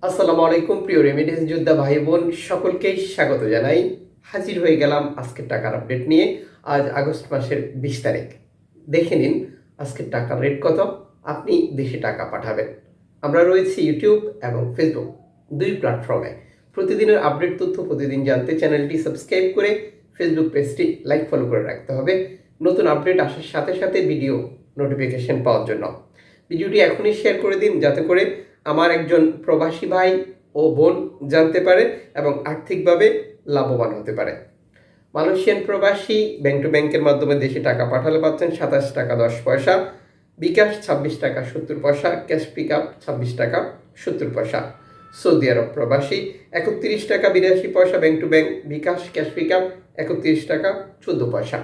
আসসালামু আলাইকুম প্রিয় রেমিটেন্স যোদ্ধা ভাই বোন সকলকেই স্বাগত জানাই। হাজির হয়ে গেলাম আজকের টাকার আপডেট নিয়ে। আজ আগস্ট মাসের 20 তারিখ। দেখে নিন আজকের টাকার রেট কত, আপনি দেশে টাকা পাঠাবেন। আমরা রয়েছি ইউটিউব এবং ফেসবুক দুই প্ল্যাটফর্মে। প্রতিদিনের আপডেট তথ্য প্রতিদিন জানতে চ্যানেলটি সাবস্ক্রাইব করে ফেসবুক পেজটি লাইক ফলো করে রাখতে হবে নতুন আপডেট আসার সাথে সাথে ভিডিও নোটিফিকেশন পাওয়ার জন্য। ভিডিওটি এখনই শেয়ার করে দিন যাতে করে আমার একজন প্রবাসী ভাই ও বোন জানতে পারে এবং আর্থিকভাবে লাভবান হতে পারে। মালয়েশিয়ান প্রবাসী ব্যাংক টু ব্যাংকের মাধ্যমে দেশে টাকা পাঠালে পাচ্ছেন 27 টাকা 10 পয়সা, বিকাশ 26 টাকা 70 পয়সা, ক্যাশ পিক আপ 26 টাকা 70 পয়সা। সৌদি আরব প্রবাসী 31 টাকা 82 পয়সা bank to bank, bKash cash pick up 31 টাকা 14 পয়সা।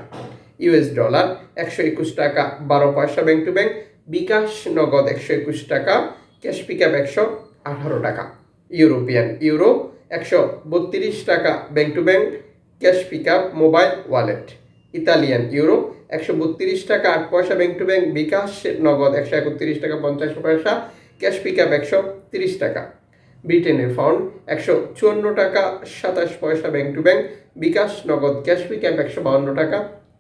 ইউএস ডলার 121 টাকা 12 পয়সা ব্যাংক টু ব্যাংক, বিকাশ নগদ 121 টাকা, ক্যাশ পিক আপ 118 টাকা। ইউরোপিয়ান ইউরো 132 টাকা bank to bank, cash pick up mobile wallet. Italian euro 132 টাকা 8 পয়সা ব্যাংক টু ব্যাংক, বিকাশ নগদ 131 টাকা 50 পয়সা, ক্যাশ পিক আপ 130 টাকা। ব্রিটেনের পাউন্ড 154 টাকা 27 পয়সা ব্যাংক টু ব্যাংক, বিকাশ নগদ ক্যাশ পিক আপ 152 টাকা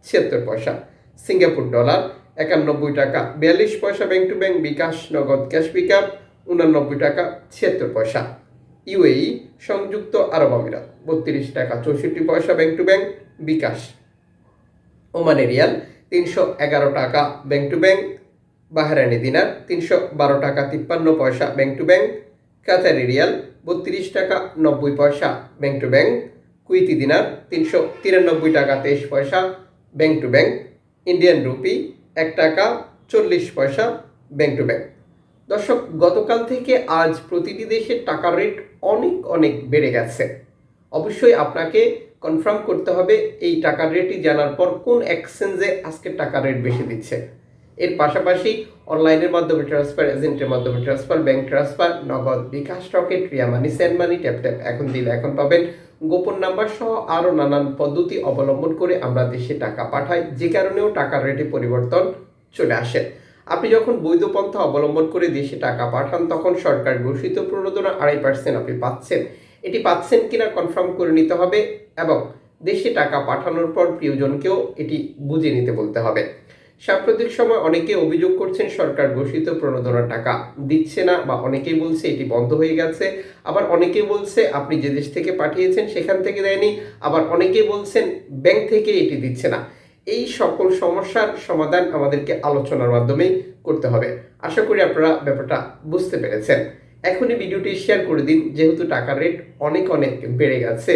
76 পয়সা। সিঙ্গাপুর ডলার 91 টাকা 42 পয়সা ব্যাংক টু ব্যাংক, বিকাশ নগদ ক্যাশ পিক আপ 89 টাকা 76 পয়সা। ইউএই সংযুক্ত আরব আমিরাত 32 টাকা 64 পয়সা bank to bank, bKash. Omani riyal 311 টাকা bank to bank, Bahraini dinar 312 টাকা 53 পয়সা bank to bank, Qatari riyal 32 টাকা 90 পয়সা bank to bank, Kuwaiti dinar 393 টাকা 23 পয়সা bank to bank, Indian rupee 1 টাকা 40 পয়সা ব্যাংক টু ব্যাংক। দর্শক, গতকাল থেকে আজ প্রতিটি দেশের টাকার রেট অনেক বেড়ে গেছে। অবশ্যই আপনাকে কনফার্ম করতে হবে এই টাকার রেটই জানার পর কোন এক্সচেঞ্জে আজকের টাকার রেট বেশি দিচ্ছে। এর পাশাপাশি অনলাইনের মাধ্যমে ট্রান্সফার, এজেন্টের মাধ্যমে ট্রান্সফার, ব্যাংক ট্রান্সফার, নগদ, বিকাশ, রকেট, রিয়া মানি, সেন্ড মানি, ট্যাপ ট্যাপ এখন দিলে এখন পাবেন, গোপন নাম্বার সহ আরও নানান পদ্ধতি অবলম্বন করে আমরা দেশে টাকা পাঠাই, যে কারণেও টাকার রেটে পরিবর্তন চলে আসে। আপনি যখন বৈধ পন্থা অবলম্বন করে দেশে টাকা পাঠান তখন সরকার ঘোষিত প্রণোদনা 2.5% আপনি পাচ্ছেন। এটি পাচ্ছেন কিনা কনফার্ম করে নিতে হবে এবং দেশে টাকা পাঠানোর পর প্রিয়জনকেও এটি বুঝে নিতে বলতে হবে। সাম্প্রতিক সময় অনেকে অভিযোগ করছেন সরকার ঘোষিত প্রণোদনার টাকা দিচ্ছে না, বা অনেকেই বলছে এটি বন্ধ হয়ে গেছে, আবার অনেকেই বলছে আপনি যে দেশ থেকে পাঠিয়েছেন সেখান থেকে দেয়নি, আবার অনেকেই বলছেন ব্যাংক থেকে এটি দিচ্ছে না। এই সকল সমস্যার সমাধান আমাদেরকে আলোচনার মাধ্যমে করতে হবে। আশা করি আপনারা ব্যাপারটা বুঝতে পেরেছেন। এখনই ভিডিওটি শেয়ার করে দিন, যেহেতু টাকার রেট অনেক বেড়ে গেছে।